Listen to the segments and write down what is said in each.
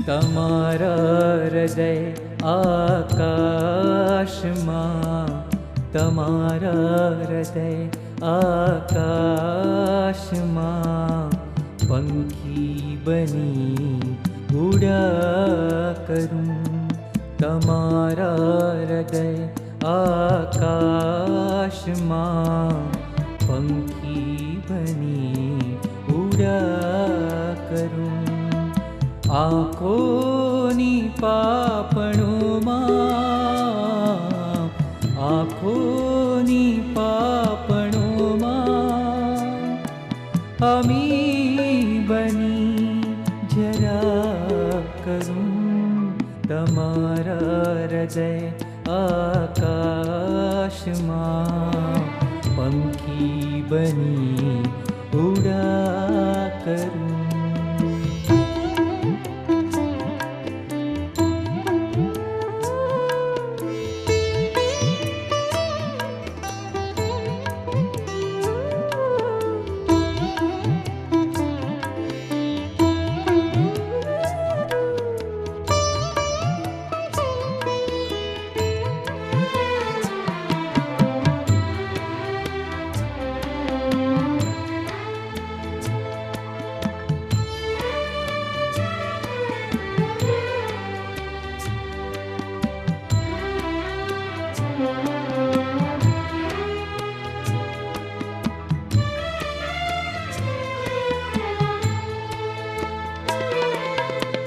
તમારા હૃદય આકાશમાં, તમારા હૃદય આકાશમાં, પંખી બની ઉડા કરું. તમારા હૃદય આકાશમાં, પંખી બની ઉડા કરું. આંખોની પાપણોમાં, આંખોની પાપણોમાં, અમી બની જરા કરું. તમારા હૃદય આકાશમાં, પંખી બની ઉડા કરું.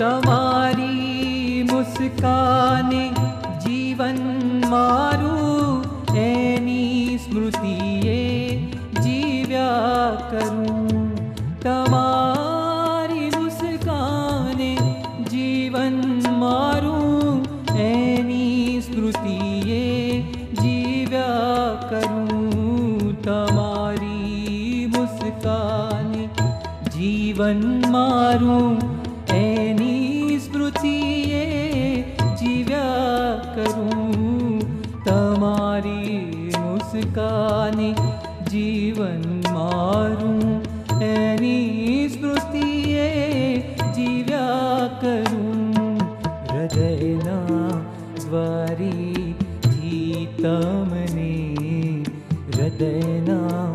તમારી મુસ્કાને જીવન મારું, એની સ્મૃતિએ જીવ્યા કરું. તમારી મુસ્કાને જીવન મારું, એની સ્મૃતિએ જીવ્યા કરું. તમારી મુસ્કાને જીવન મારું, એની સ્મૃતિએ જીવ્યા કરું. તમારી મુસ્કાને જીવન મારું, એની સ્મૃતિએ જીવ્યા કરું. હૃદયના દ્વારીથી તમને, હૃદયના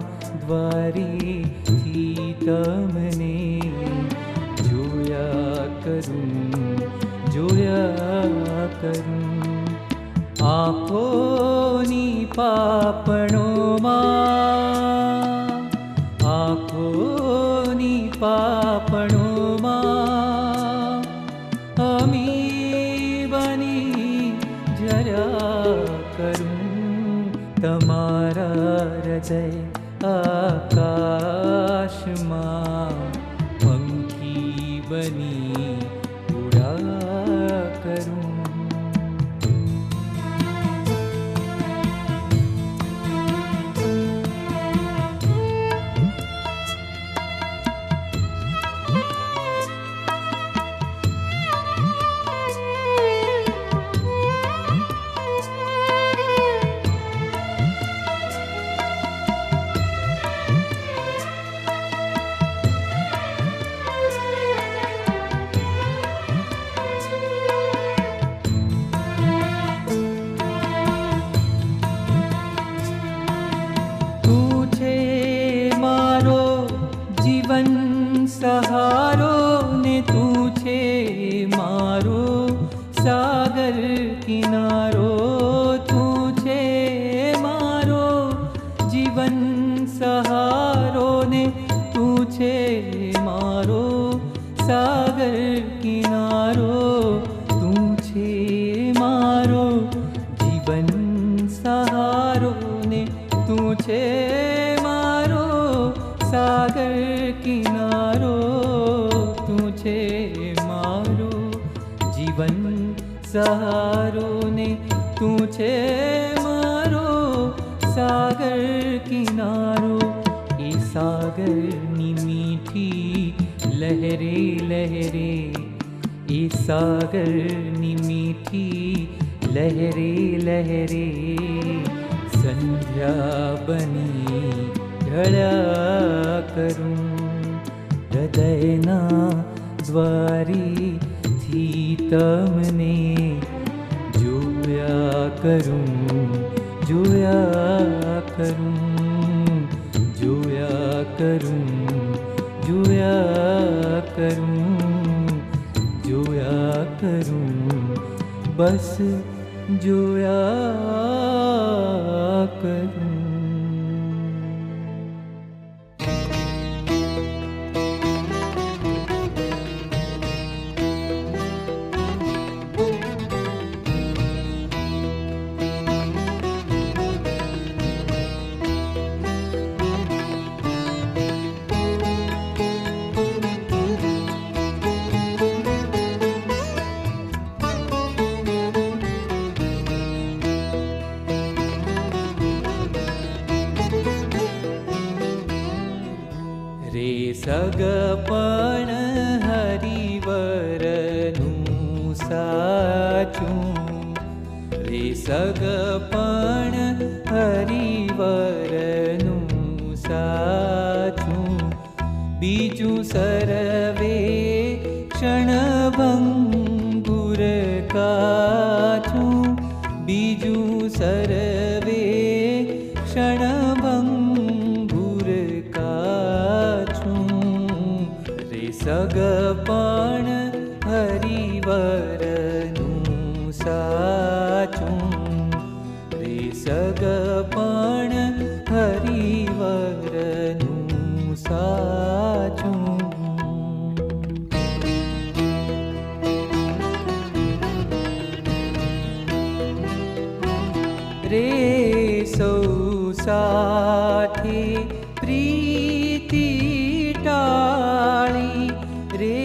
દ્વારીથી તમને જોયા કરું. આંખોની પાપણોમાં, આંખોની પાપણોમાં, અમી બની જરા કરું. તમારા હૃદય આકાશમાં, પંખી બની ઉડા કરું. જીવન સહારો ને તું છે મારો સાગર કિનારો. તું છે મારો જીવન સહારો ને તું છે મારો સાગર કિનારો. તું છે મારો જીવન સહારો ને તું છે મારો સાગર કિનારો. તું છે મારો જીવન સહારો ને તું છે મારો સાગર કિનારો. એ સાગરની મીઠી લહેરે લહેરે, એ સાગરની મીઠી લહેરે લહેરે, સંધ્યા બની ઢળ્યા કરું. હૃદયના દ્વારીથી થી તમને જોયા કરું, જોયા કરું, જોયા કરું, જોયા કરું, જોયા કરું, બસ જોયા કરું. રે સગપણ હરિવરનું સાચું, રે સગપણ હરિવરનું સાચું, બીજું સર્વે ક્ષણભંગુર કાચું, બીજું સર્વે ક્ષણભંગુર સગપણ હરિવરનું સાચું, રે સગપણ હરિવરનું સાચું. રે સૌ સાથે પ્રીતિ ટાળી, રે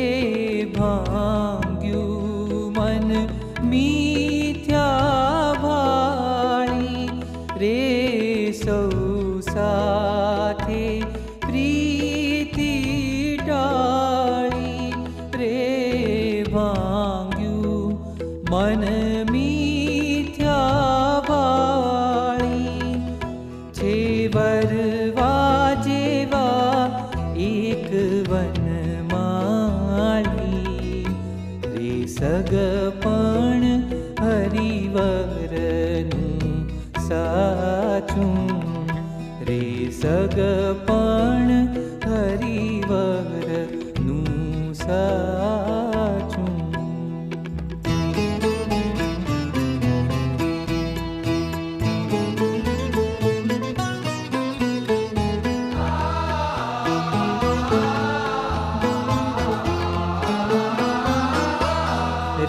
ભાંગ્યું મન મિથ્યા ભાળી, રે સૌ સાથે પ્રીતિ ટાળી, રે ભાંગ્યું મન મિથ્યા ભાળી, છે વરવા જેવા એક વનમાળી, રે સગપણ હરિવરનું સાચું, રે સગપણ હરિવરનું સાચું.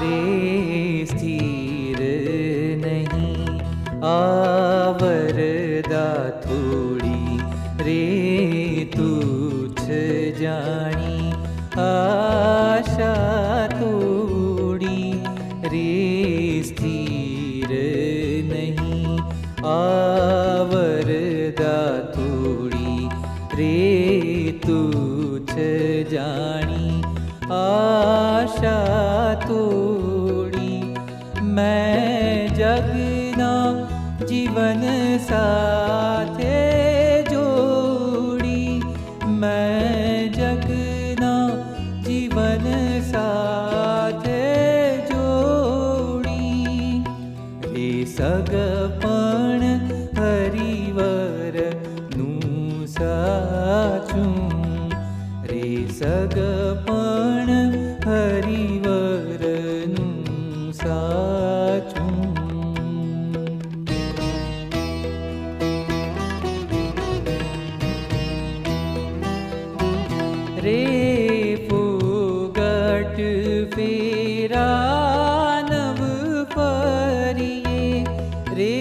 રે સ્થિર નહીં આવરદા થોડી, રે તુચ્છ જાણી આશા તોડી, રે સ્થિર નહીં આવરદા થોડી, રે તુચ્છ જાણી આશા તોડી, मैं जगना जीवन साथे जोड़ी, मैं जगना जीवन साथे जोड़ी, रे सगपण हरिवरનું સાચું, રે સગપણ હરિવરનું સાચું. રે ફુગટ ફેરા નવ ફરીએ, રે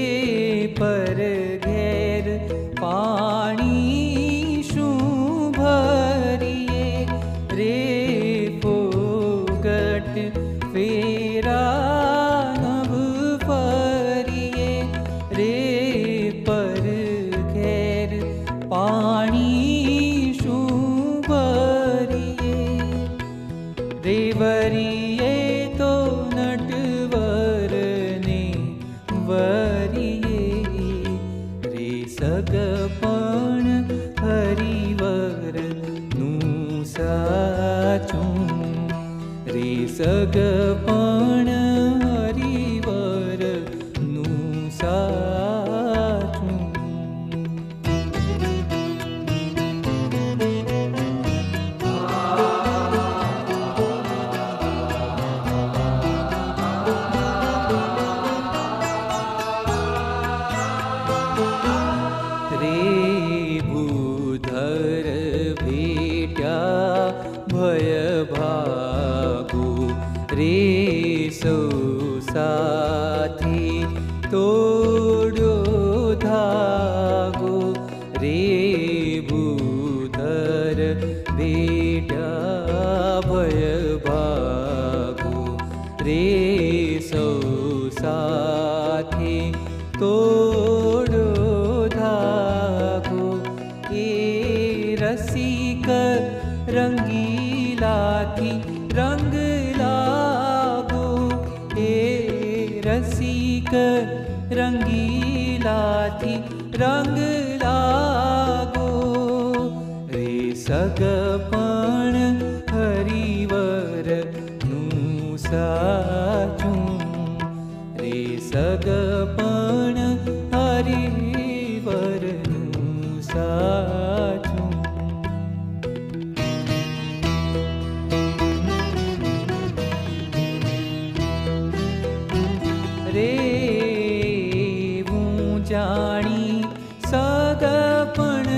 પર ઘેર પાણી શું ભરીએ, રે ફુગટ ફેરા નવ ફરીએ, રે પર ઘેર પાણી શું ભરીએ, રે વરીએ તો નટવરને વરીએ, રે સગપણ હરિવરનું સાચું, રે સગપણ હરિવરનું સાચું. રે ભૂધર ભેટ્યા ભય ભાગો રે સૌ સાથી તોડ્યો ધાગો. રે ભૂધર ભેટ્યા ભય ભાગો રે સૌ સાથી તોડ્યો ધાગો. એ રસિક રંગીલાથી રંગ લાગો. એ રસિક રંગીલાથી રંગ લાગો. રે સગપણ હરિવરનું સાચું. રે સગપણ હરિવરનું સાચું. રે હું જાણી સગપણ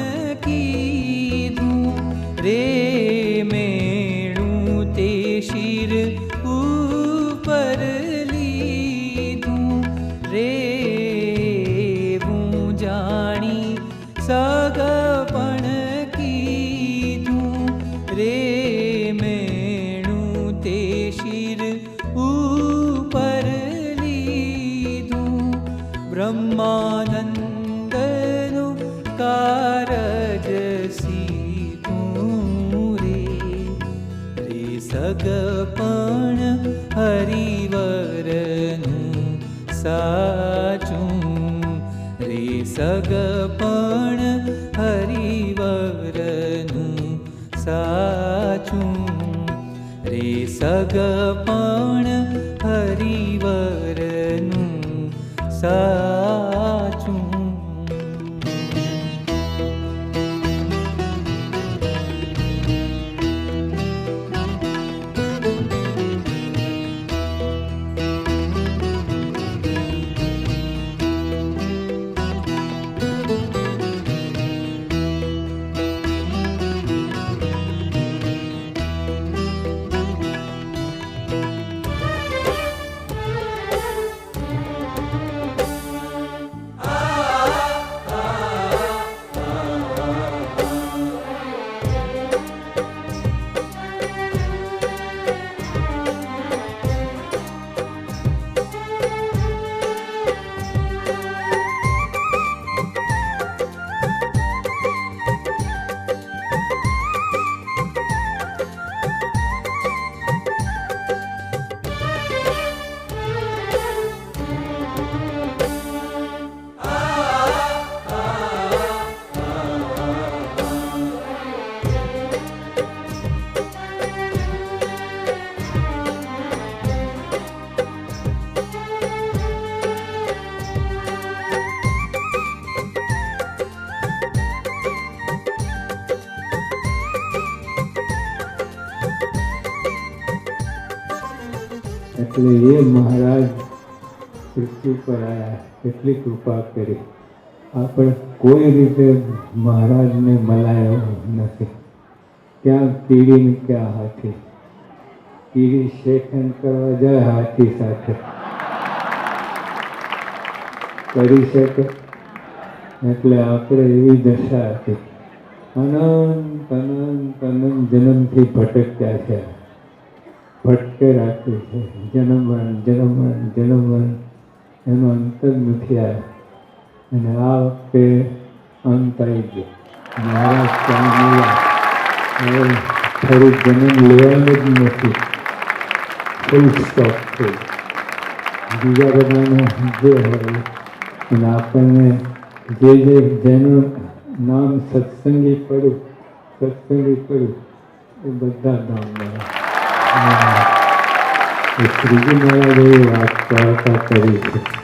કીધું. રે મેણું તે શિર ઉપર લીધું. રે હું જાણી સગપણ કીધું. રે મેણું તે શિર ઉપર લીધું. બ્રહ્માનંદનું કારજ સીધું. રે રે સગપણ હરિવરનું સાચું. રે સગપણ હરિવરનું સાચું. રે સગપણ હરિવરનું સાચું. એટલે એ મહારાજ પૃથ્વી પર આવ્યા, કેટલી કૃપા કરી. આપણે કોઈ રીતે મહારાજને મલાયો નથી. ક્યાં કીડી ને ક્યાં હાથી. કીડી શેખન કરવા જાય હાથી સાથે કરી શકે. એટલે આપણે એવી દશા હતી. અનંત અનંત અનંત જન્મથી ભટક્યા છે, ભટકે રાખ્યું છે. જન્મન જન્મન જન્મન એનો અંત જ નથી આવ્યો. અને આ વખતે અંત આવી ગયો. મહારાજ ત્યાં મળ્યા, હવે ફરી જન્મ લેવાનો જ નથી. ફૂલ સ્ટોપ છે. બીજા બધાને જે હોય અને આપણને જેનું નામ સત્સંગી પડ્યું એ બધા નામ મળે. એ શ્રીજી મહારાજે વાત વાર્તા કરી છે.